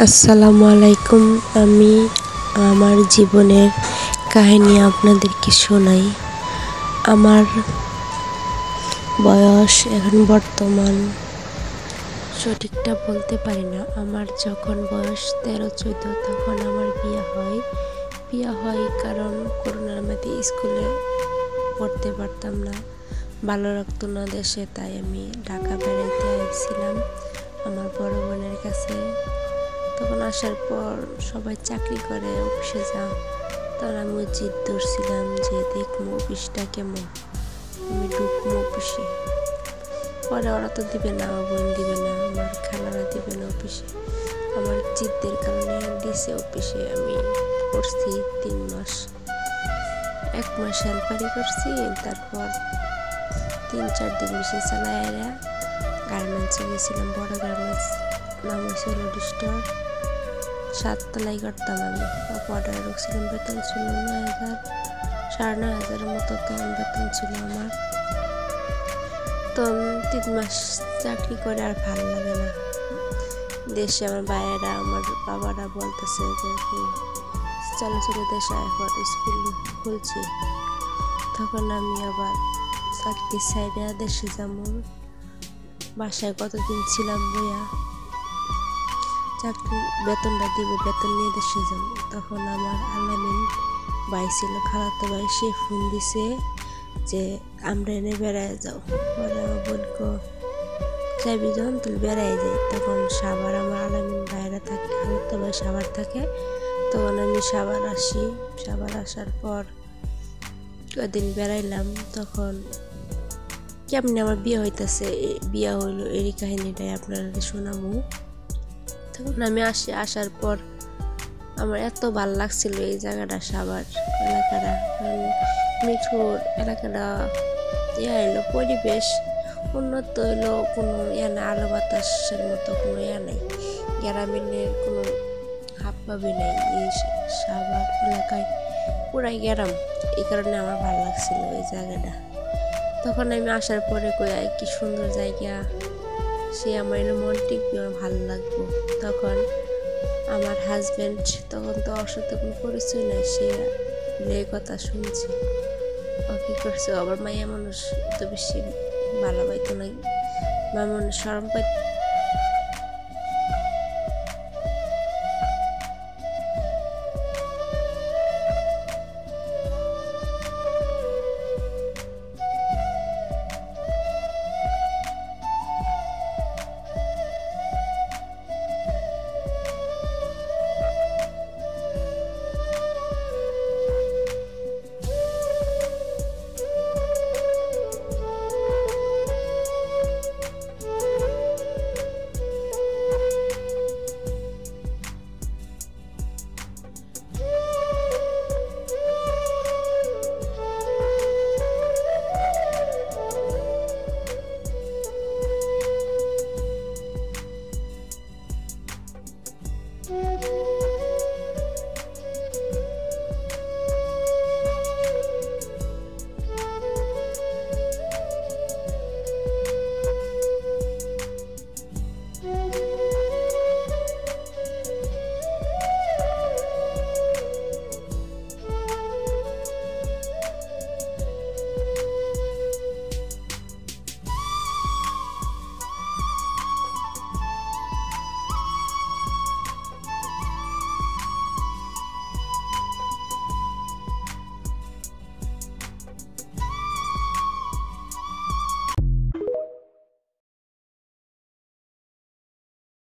আসসালামু আলাইকুম। আমি আমার জীবনের কাহিনী আপনাদেরকে শোনাই। আমার বয়স এখন বর্তমান সঠিকটা বলতে পারি না। আমার যখন বয়স 13-14 তখন আমার বিয়ে হয় কারণ করোনার মধ্যে স্কুলে পড়তে পারতাম না, ভালো লাগতো না দেশে, তাই আমি ঢাকা বেড়াইতে আসছিলাম আমার বড় বোনের কাছে। তখন আসার পর সবাই চাকরি করে, অফিসে যা, তখন আমি জিদ ধরছিলাম যে দেখবো অফিসটা কেমন, আমি ঢুকবো অফিসে। পরে ওরা তো দিবে না, আমার বোন দিবে না, আমার খালারা দিবে না অফিসে। আমার জিদ্দের কারণে দিছে অফিসে। আমি করছি 3 মাস, 1 মাস হেল্পারি করছি, তারপর 3-4 দিন বেশি চালায় গার্মেন্টসে গেছিলাম। বড় গার্মেন্টস, নাম হয়েছে রোড স্টোর, 7 তলায় করতাম আমি। পরে ঢুকছিলাম, বেতন ছিল 9,000, 9,500 মতো তখন বেতন ছিল আমার। তো 3 মাস চাকরি করে আর ভালো লাগে না দেশে। আমার ভাইয়েরা, আমার বাবারা বলতেছে যে চলো চলো দেশে এখন স্কুল খুলছি। তখন আমি আবার চাকরি সাইডে দেশে যাবো। বাসায় কতদিন ছিলাম বইয়া, চাকরি বেতনটা দিব, বেতন নিয়ে দেশে যাবো। তখন আমার আলামিন ভাই ছিল, খালাতো ভাই, সে ফোন দিছে যে আমরা এনে বেড়ায় যাও। পরে আমার বোনকে চাইবি যখন তুই বেড়ায় যাই। তখন সাভার আমার আলামিন ভাইরা থাকে, খালাতো ভাই সাভার থাকে। তখন আমি সাভার আসি। সাভার আসার পর কদিন বেড়াইলাম। তখন কেমনি আমার বিয়ে হইতেছে, বিয়ে হইলো, এই কাহিনীটাই আপনাদের শোনাবো। তখন আমি আসার পর আমার এত ভালো লাগছিল এই জায়গাটা, সাভার এলাকাটা, মিঠুর এলাকাটা হইলো, পরিবেশ উন্নত হইলো, কোনো না, আলো বাতাসের মতো কোনো নাই, গ্রামীণের কোনো হাব ভাবি নাই এই সাভার এলাকায়, পুরাই গ্রাম। এই কারণে আমার ভালো লাগছিল এই জায়গাটা। তখন আমি আসার পরে কি সুন্দর জায়গা, সে আমার মন টিকবে, আমার ভালো লাগবো। তখন আমার হাজব্যান্ড, তখন তো ওর সাথে কোনো পরিচয় নাই, সে কথা শুনছি। ও কি করছে, আবার মাইয়া মানুষ তো বেশি ভালো পাইতো না, মায়া মানুষ সরম পাইত।